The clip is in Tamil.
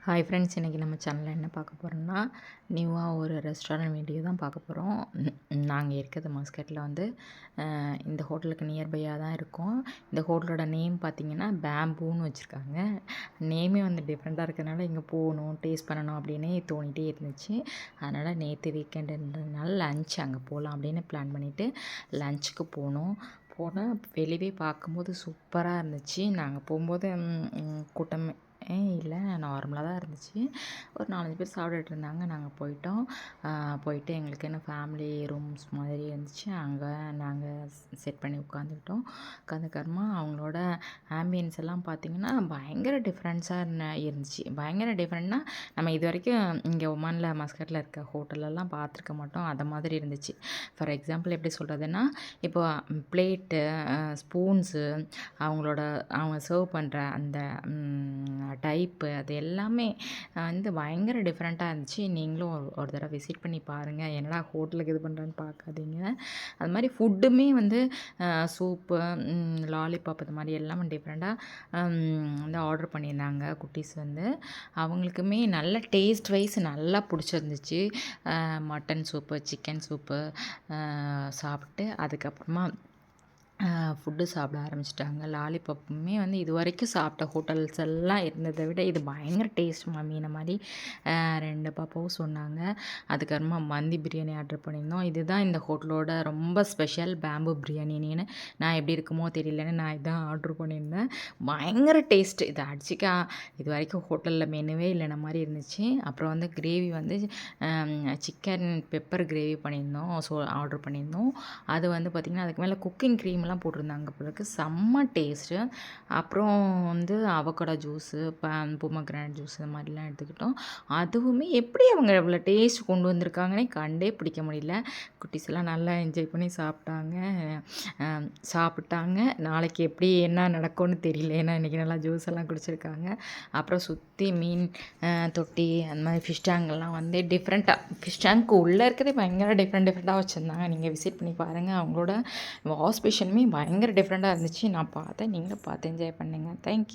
ஹாய் ஃப்ரெண்ட்ஸ், இன்றைக்கி நம்ம சேனலில் என்ன பார்க்க போகிறோம்னா, நியூவாக ஒரு ரெஸ்டாரண்ட் வீடியோ தான் பார்க்க போகிறோம். நாங்கள் இருக்கிறது மஸ்கட்டில் வந்து இந்த ஹோட்டலுக்கு நியர்பையாக தான் இருக்கோம். இந்த ஹோட்டலோட நேம் பார்த்திங்கன்னா பேம்பூன்னு வச்சுருக்காங்க. நேமே வந்து டிஃப்ரெண்ட்டாக இருக்கிறதுனால இங்கே போகணும், டேஸ்ட் பண்ணணும் அப்படின்னே தோணிகிட்டே இருந்துச்சு. அதனால் நேற்று வீக்கெண்டுன்றதுனால லன்ச் அங்கே போகலாம் அப்படின்னு பிளான் பண்ணிவிட்டு லன்ச்சுக்கு போனோம். போனால் வெளியவே பார்க்கும்போது சூப்பராக இருந்துச்சு. நாங்கள் போகும்போது கூட்டமே இல்லை, நார்மலாக தான் இருந்துச்சு. ஒரு 4, 5 பேர் சாப்பிட்டுட்டு இருந்தாங்க. நாங்கள் போயிட்டோம். போயிட்டு எங்களுக்கு என்ன ஃபேமிலி ரூம்ஸ் மாதிரி இருந்துச்சு. அங்கே நாங்கள் செட் பண்ணி உட்காந்துக்கிட்டோம். உட்காந்துக்கறமா அவங்களோட ஆம்பியன்ஸ் எல்லாம் பார்த்திங்கன்னா பயங்கர டிஃப்ரென்ஸாக இருந்துச்சு. பயங்கர டிஃப்ரெண்ட்னா நம்ம இது வரைக்கும் இங்கே ஒமானில் மஸ்கட்டில் இருக்க ஹோட்டலெல்லாம் பார்த்துருக்க மாட்டோம். அதை மாதிரி இருந்துச்சு. ஃபார் எக்ஸாம்பிள் எப்படி சொல்கிறதுன்னா, இப்போ பிளேட்டு, ஸ்பூன்ஸு, அவங்க சர்வ் பண்ணுற அந்த டைப்பு, அது எல்லாமே வந்து பயங்கர டிஃப்ரெண்ட்டாக இருந்துச்சு. நீங்களும் ஒரு தடவை விசிட் பண்ணி பாருங்கள். என்னடா ஹோட்டலுக்கு இது பண்ணுறேன்னு பார்க்காதீங்க. அது மாதிரி ஃபுட்டுமே வந்து சூப்பு, லாலிபாப், இது மாதிரி எல்லாமே டிஃப்ரெண்ட்டாக வந்து ஆர்டர் பண்ணியிருந்தாங்க குட்டீஸ் வந்து. அவங்களுக்குமே நல்ல டேஸ்ட் வைஸ் நல்லா பிடிச்சிருந்துச்சு. மட்டன் சூப்பு, சிக்கன் சூப்பு சாப்பிட்டு அதுக்கப்புறமா ஃபுட்டு சாப்பிட ஆரம்பிச்சிட்டாங்க. லாலிபாப்புமே வந்து இது வரைக்கும் சாப்பிட்ட ஹோட்டல்ஸ் எல்லாம் இருந்ததை விட இது பயங்கர டேஸ்ட் மம்மின மாதிரி 2 பாப்பாவும் சொன்னாங்க. அதுக்கப்புறமா மந்தி பிரியாணி ஆர்டர் பண்ணியிருந்தோம். இதுதான் இந்த ஹோட்டலோட ரொம்ப ஸ்பெஷல் பேம்பு பிரியாணின்னு. நான் எப்படி இருக்குமோ தெரியலன்னு நான் இதான் ஆர்டர் பண்ணியிருந்தேன். பயங்கர டேஸ்ட்டு. இது அடிச்சிக்கா இது வரைக்கும் ஹோட்டலில் மெனுவே இல்லைன மாதிரி இருந்துச்சு. அப்புறம் வந்து கிரேவி வந்து சிக்கன் பெப்பர் கிரேவி பண்ணியிருந்தோம். ஆர்டர் பண்ணியிருந்தோம். அது வந்து பார்த்திங்கன்னா அதுக்கு மேலே குக்கிங் க்ரீம் போட்டிருந்தாங்க பிறகு செம்ம டேஸ்ட்டு. அப்புறம் வந்து அவகோடா ஜூஸு, பொமக்ரானட் ஜூஸ், இந்த மாதிரிலாம் எடுத்துக்கிட்டோம். அதுவுமே எப்படி அவங்க இவ்வளோ டேஸ்ட் கொண்டு வந்திருக்காங்கன்னே கண்டே பிடிக்க முடியல. குட்டீஸ் எல்லாம் நல்லா என்ஜாய் பண்ணி சாப்பிட்டாங்க. நாளைக்கு எப்படி என்ன நடக்கும்னு தெரியல. ஏன்னா இன்றைக்கி நல்லா ஜூஸ் எல்லாம் குடிச்சிருக்காங்க. அப்புறம் சுற்றி மீன் தொட்டி, அந்த மாதிரி ஃபிஷ் டேங்கெல்லாம் வந்து டிஃப்ரெண்ட்டாக, ஃபிஷ் டேங்க்கு உள்ளே இருக்கிறதே பயங்கர டிஃப்ரெண்ட்டாக வச்சுருந்தாங்க. நீங்கள் விசிட் பண்ணி பாருங்கள். அவங்களோட வாஷ் பேஷனுமே பயங்கர டிஃப்ரெண்ட்டாக இருந்துச்சு. நான் பார்த்தேன், நீங்களும் பார்த்து என்ஜாய் பண்ணுங்கள். தேங்க்யூ.